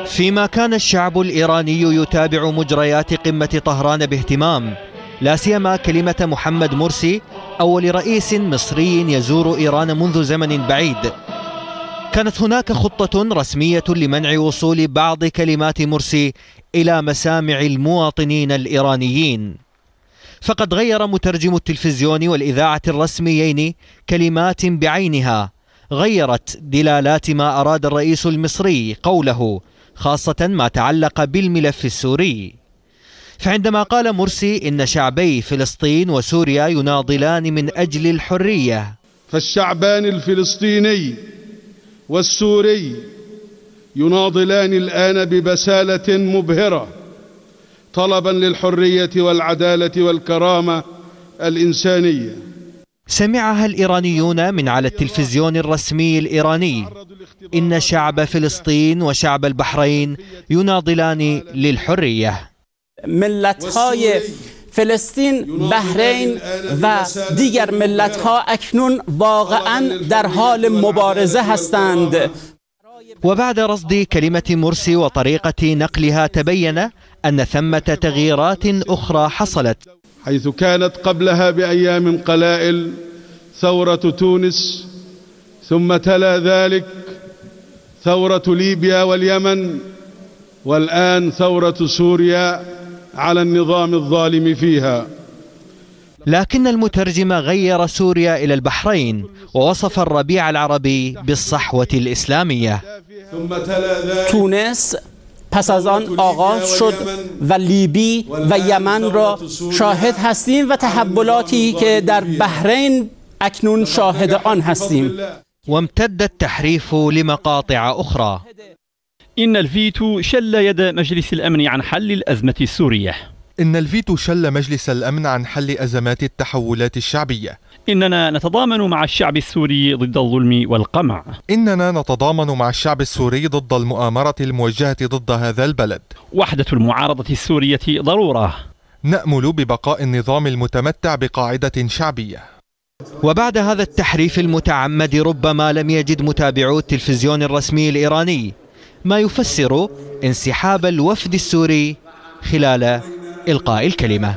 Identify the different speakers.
Speaker 1: فيما كان الشعب الإيراني يتابع مجريات قمة طهران باهتمام، لا سيما كلمة محمد مرسي أول رئيس مصري يزور إيران منذ زمن بعيد، كانت هناك خطة رسمية لمنع وصول بعض كلمات مرسي إلى مسامع المواطنين الإيرانيين. فقد غير مترجم التلفزيون والإذاعة الرسميين كلمات بعينها غيرت دلالات ما أراد الرئيس المصري قوله، خاصة ما تعلق بالملف السوري. فعندما قال مرسي إن شعبي فلسطين وسوريا يناضلان من أجل الحرية،
Speaker 2: فالشعبان الفلسطيني والسوري يناضلان الآن ببسالة مبهرة طلبا للحرية والعدالة والكرامة الإنسانية.
Speaker 1: سمعها الإيرانيون من على التلفزيون الرسمي الإيراني إن شعب فلسطين وشعب البحرين يناضلان للحرية.
Speaker 3: ملت‌های فلسطین، بحرین و دیگر ملت‌ها اکنون واقعاً در حال مبارزه هستند.
Speaker 1: وبعد رصد كلمة مرسي وطريقة نقلها تبين أن ثمة تغييرات أخرى حصلت،
Speaker 2: حيث كانت قبلها بأيام قلائل ثورة تونس، ثم تلا ذلك ثورة ليبيا واليمن، والآن ثورة سوريا على النظام الظالم فيها.
Speaker 1: لكن المترجم غير سوريا إلى البحرين ووصف الربيع العربي بالصحوة الإسلامية.
Speaker 3: تونس پس از آن آغاز شد و لیبی و یمن را شاهد هستیم و تحولاتی که در بحرین اکنون شاهد آن هستیم.
Speaker 1: وامتد التحريف لمقاطع أخرى.
Speaker 4: إن الفيتو شل يد مجلس الأمن عن حل الأزمة السورية.
Speaker 5: إن الفيتو شل مجلس الأمن عن حل أزمات التحولات الشعبية.
Speaker 4: إننا نتضامن مع الشعب السوري ضد الظلم والقمع.
Speaker 5: إننا نتضامن مع الشعب السوري ضد المؤامرة الموجهة ضد هذا البلد.
Speaker 4: وحدة المعارضة السورية ضرورة.
Speaker 5: نأمل ببقاء النظام المتمتع بقاعدة شعبية.
Speaker 1: وبعد هذا التحريف المتعمد ربما لم يجد متابعو التلفزيون الرسمي الإيراني ما يفسر انسحاب الوفد السوري خلال إلقاء الكلمة.